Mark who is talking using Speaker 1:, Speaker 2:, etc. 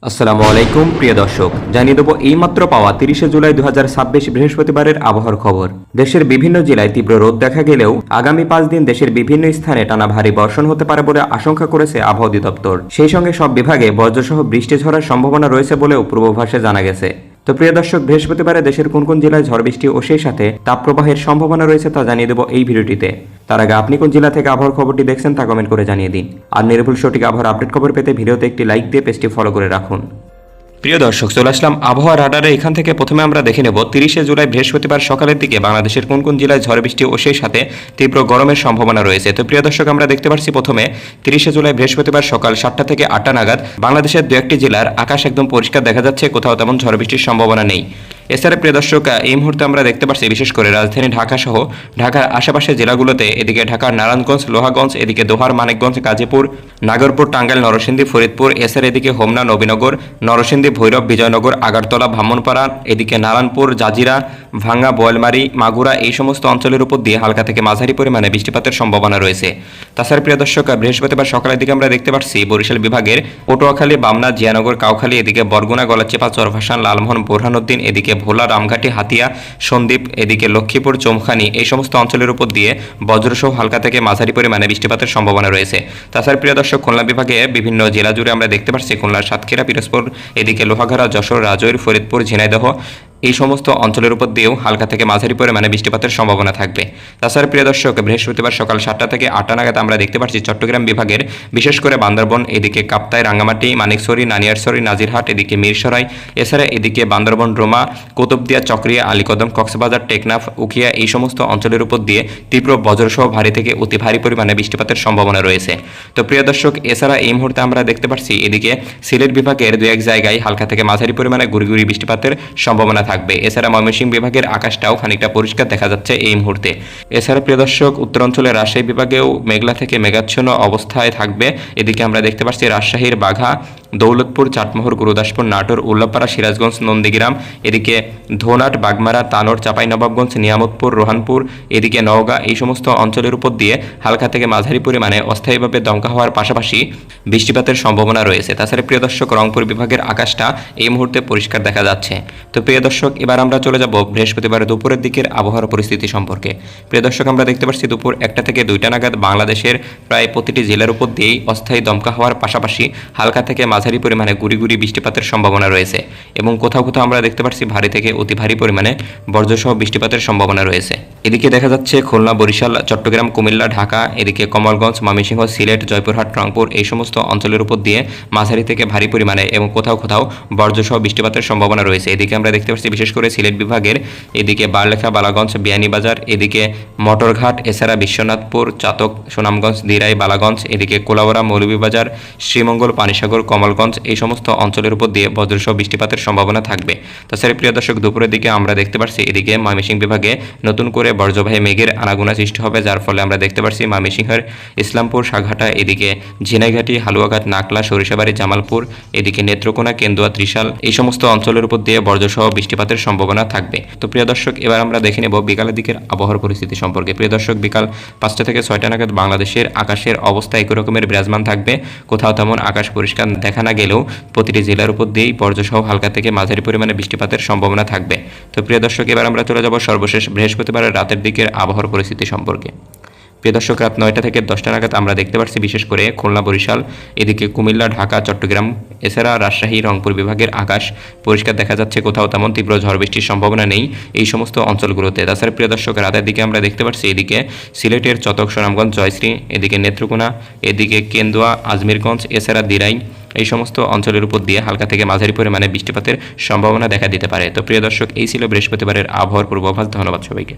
Speaker 1: আসসালামু আলাইকুম প্রিয় দর্শক, জানিয়ে দেব এইমাত্র পাওয়া 30 জুলাই 2026 বৃহস্পতিবারের আবহাওয়ার খবর। দেশের বিভিন্ন জেলায় তীব্র রোদ দেখা গেলেও আগামী 5 দিন দেশের বিভিন্ন স্থানে টানা ভারী বর্ষণ হতে পারে বলে আশঙ্কা করেছে আবহাওয়া অধিদপ্তর। সেই সঙ্গে সব বিভাগে বজ্রসহ বৃষ্টি ঝরার সম্ভাবনা রয়েছে বলেও পূর্বাভাসে জানা গেছে। তো প্রিয় দর্শক, বৃহস্পতিবারে দেশের কোন কোন জেলায় ঝড় বৃষ্টি ও সেই সাথে তাপপ্রবাহের সম্ভাবনা রয়েছে তা জানিয়ে দেব এই ভিডিওটিতে। তার আগে আপনি কোন জেলা থেকে আবহাওয়ার খবরটি দেখছেন তা কমেন্ট করে জানিয়ে দিন। আর নির্ভুল সঠিক আবহাওয়ার আপডেট খবর পেতে ভিডিওতে একটি লাইক দিয়ে পেজটি ফলো করে রাখুন। প্রিয় দর্শক, চলে আসলাম আবহাওয়া রাডারে। এখান থেকে প্রথমে আমরা দেখে নেব 30 জুলাই বৃহস্পতিবার সকালের দিকে বাংলাদেশের কোন কোন জেলায় ঝড় বৃষ্টি ও সেই সাথে তীব্র গরমের সম্ভাবনা রয়েছে। তো প্রিয় দর্শক, আমরা দেখতে পাচ্ছি প্রথমে 30 জুলাই বৃহস্পতিবার সকাল 7টা থেকে 8টা নাগাদ বাংলাদেশের দু একটি জেলার আকাশ একদম পরিষ্কার দেখা যাচ্ছে, কোথাও তেমন ঝড় বৃষ্টির সম্ভাবনা নেই। এছাড়া প্রিয় দর্শক, এই মুহূর্তে আমরা দেখতে পাচ্ছি বিশেষ করে রাজধানী ঢাকা সহ ঢাকার আশেপাশের জেলাগুলোতে, এদিকে ঢাকার নারায়ণগঞ্জ, লোহাগঞ্জ, এদিকে দোহার, মানিকগঞ্জ, গাজীপুর, নাগরপুর, টাঙ্গাইল, নরসিংদী, ফরিদপুর, এছাড়া এদিকে হোমনা, নবীনগর, নরসিংদী, ভৈরব, বিজয়নগর, আগারতলা, ব্রাহ্মণপাড়া, এদিকে নারায়ণপুর, জাজিরা, ভাঙ্গা, বোয়ালমারী, মাগুরা, এই সমস্ত অঞ্চলের উপর দিয়ে হালকা থেকে মাঝারি পরিমাণে বৃষ্টিপাতের সম্ভাবনা রয়েছে। তাছাড়া প্রিয় দর্শক, বৃহস্পতিবার সকালের দিকে আমরা দেখতে পাচ্ছি বরিশাল বিভাগের পটুয়াখালী, বামনা, জিয়ানগর, কাউখালী, এদিকে বরগুনা, গলাচিপা, চরভাসান, লালমোহন, বোরহানুদ্দিন, এদিকে ভোলা, রামঘাটি, হাতিয়া, সন্দ্বীপ, এদিকে লক্ষ্মীপুর, চৌমখানি, এই সমস্ত অঞ্চলের উপর দিয়ে বজ্রসহ হালকা থেকে মাঝারি পরিমাণে বৃষ্টিপাতের সম্ভাবনা রয়েছে। তাছাড়া প্রিয় দর্শক, খুলনা বিভাগে বিভিন্ন জেলা জুড়ে আমরা দেখতে পাচ্ছি খুলনার সাতক্ষীরা, পিরোজপুর, এদিকে লোহাগাড়া, যশোর, রাজৈর, ফরিদপুর, ঝিনাইদহ, এই সমস্ত অঞ্চলের উপর দিয়েও হালকা থেকে মাঝারি পরিমাণে বৃষ্টিপাতের সম্ভাবনা থাকবে। তাছাড়া প্রিয় দর্শক, বৃহস্পতিবার সকাল 7টা থেকে 8টা নাগাদ আমরা দেখতে পাচ্ছি চট্টগ্রাম বিভাগের বিশেষ করে বান্দরবন, এদিকে কাপ্তাই, রাঙ্গামাটি, মানিকছড়ি, নানিয়ারছড়ি, নাজিরহাট, এদিকে মিরসরাই, এছাড়া এদিকে বান্দরবন, রোমা, কুতুবদিয়া, চকরিয়া, আলীকদম, কক্সবাজার, টেকনাফ, উখিয়া, এই সমস্ত অঞ্চলের উপর দিয়ে তীব্র বজ্রসহ ভারী থেকে অতি ভারী পরিমাণে বৃষ্টিপাতের সম্ভাবনা রয়েছে। তো প্রিয় দর্শক, এছাড়া এই মুহূর্তে আমরা দেখতে পাচ্ছি এদিকে সিলেট বিভাগের দু এক জায়গায় হালকা থেকে মাঝারি পরিমাণে গুড়ি বৃষ্টিপাতের সম্ভাবনা থাকবে। এছাড়া ময়মনসিংহ বিভাগের আকাশটাও খানিকটা পরিষ্কার দেখা যাচ্ছে এই মুহূর্তে। এছাড়া প্রিয় দর্শক, উত্তরাঞ্চলের রাজশাহী বিভাগেও মেঘলা থেকে মেঘাচ্ছন্ন অবস্থায় থাকবে। এদিকে আমরা দেখতে পাচ্ছি রাজশাহীর বাঘা, দৌলতপুর, চাটমোহর, গুরুদাসপুর, নাটোর, উল্লাপাড়া, সিরাজগঞ্জ, নন্দীগ্রাম, এদিকে ধোনাট, বাগমারা, তানোর, চাঁপাইনবাবগঞ্জ, নিয়ামতপুর, রোহানপুর, এদিকে নওগাঁ, এই সমস্ত অঞ্চলের উপর দিয়ে হালকা থেকে মাঝারি পরিমাণে অস্থায়ীভাবে দমকা হওয়ার পাশাপাশি বৃষ্টিপাতের সম্ভাবনা রয়েছে। তাছাড়া প্রিয় দর্শক, রংপুর বিভাগের আকাশটা এই মুহূর্তে পরিষ্কার দেখা যাচ্ছে। তো প্রিয় দর্শক, এবার আমরা চলে যাব বৃহস্পতিবার দুপুরের দিকের আবহাওয়ার পরিস্থিতি সম্পর্কে। প্রিয় দর্শক, আমরা দেখতে পাচ্ছি দুপুর 1টা থেকে 2টা নাগাদ বাংলাদেশের প্রায় প্রতিটি জেলার উপর দিয়েই অস্থায়ী দমকা হওয়ার পাশাপাশি হালকা থেকে মাঝারি পরিমাণে গুড়ি বৃষ্টিপাতের সম্ভাবনা রয়েছে এবং কোথাও কোথাও আমরা দেখতে পাচ্ছি ভারী থেকে অতি ভারী পরিমাণে বজ্রসহ বৃষ্টিপাতের সম্ভাবনা রয়েছে। এদিকে দেখা যাচ্ছে খুলনা, বরিশাল, চট্টগ্রাম, কুমিল্লা, ঢাকা, এদিকে কমলগঞ্জ, ময়মনসিংহ, সিলেট, জয়পুরহাট, রংপুর, এই সমস্ত অঞ্চলের উপর দিয়ে মাঝারি থেকে ভারী পরিমাণে এবং কোথাও কোথাও বজ্রসহ বৃষ্টিপাতের সম্ভাবনা রয়েছে। এদিকে আমরা দেখতে পাচ্ছি বিশেষ করে সিলেট বিভাগের এদিকে বারলেখা, বালাগঞ্জ, বিয়ানীবাজার, এদিকে মটরঘাট, এছাড়া বিশ্বনাথপুর, চাতক, সুনামগঞ্জ, দিরাই, বালাগঞ্জ, এদিকে কোলাউড়া, মৌলভীবাজার, শ্রীমঙ্গল, পানিসাগর, কমলগঞ্জ, এই সমস্ত অঞ্চলের উপর দিয়ে বজ্রসহ বৃষ্টিপাতের সম্ভাবনা থাকবে। তাছাড়া প্রিয় দর্শক, দুপুরের দিকে আমরা দেখতে পাচ্ছি এদিকে ময়মনসিংহ বিভাগে নতুন করে বজ্রবাহী মেঘের আনাগোনা সৃষ্টি হবে, যার ফলে আমরা দেখতে পাচ্ছি ময়মনসিংহের ইসলামপুর, সাঘাটা, এদিকে ঝিনাইঘাটি, হালুয়াঘাট, নাকলা, সরিষাবাড়ি, জামালপুর, এদিকে নেত্রকোনা, কেন্দুয়া, ত্রিশাল, এই সমস্ত অঞ্চলের উপর দিয়ে বজ্রসহ বৃষ্টিপাতের সম্ভাবনা থাকবে। তো প্রিয় দর্শক, এবার আমরা দেখে নেব বিকালের দিকের আবহাওয়ার পরিস্থিতি সম্পর্কে। প্রিয় দর্শক, বিকাল 5টা থেকে 6টা নাগাদ বাংলাদেশের আকাশের অবস্থা একই রকমের বিরাজমান থাকবে। কোথাও তেমন আকাশ পরিষ্কার দেখা না গেলেও প্রতিটি জেলার উপর দিয়েই বজ্রসহ হালকা থেকে মাঝারি পরিমাণে বৃষ্টিপাতের সম্ভাবনা থাকবে। তো প্রিয় দর্শক, এবার আমরা চলে যাব সর্বশেষ বৃহস্পতিবারের রাতের দিকের আবহাওয়ার পরিস্থিতি সম্পর্কে। প্রিয় দর্শক, রাত 9টা থেকে 10টা নাগাদ আমরা দেখতে পাচ্ছি বিশেষ করে খুলনা, বরিশাল, এদিকে কুমিল্লা, ঢাকা, চট্টগ্রাম, এছাড়া রাজশাহী, রংপুর বিভাগের আকাশ পরিষ্কার দেখা যাচ্ছে, কোথাও তেমন তীব্র ঝড় বৃষ্টির সম্ভাবনা নেই এই সমস্ত অঞ্চলগুলোতে। তাছাড়া প্রিয় দর্শক, রাতের দিকে আমরা দেখতে পাচ্ছি এদিকে সিলেটের চতক, সুনামগঞ্জ, জয়শ্রী, এদিকে নেত্রকোনা, এদিকে কেন্দুয়া, আজমিরগঞ্জ, এছাড়া দিরাই, এই সমস্ত অঞ্চলের উপর দিয়ে হালকা থেকে মাঝারি পরিমাণে বৃষ্টিপাতের সম্ভাবনা দেখা দিতে পারে। তো প্রিয় দর্শক, এই ছিল বৃহস্পতিবারের আবহাওয়ার পূর্বাভাস। ধন্যবাদ সবাইকে।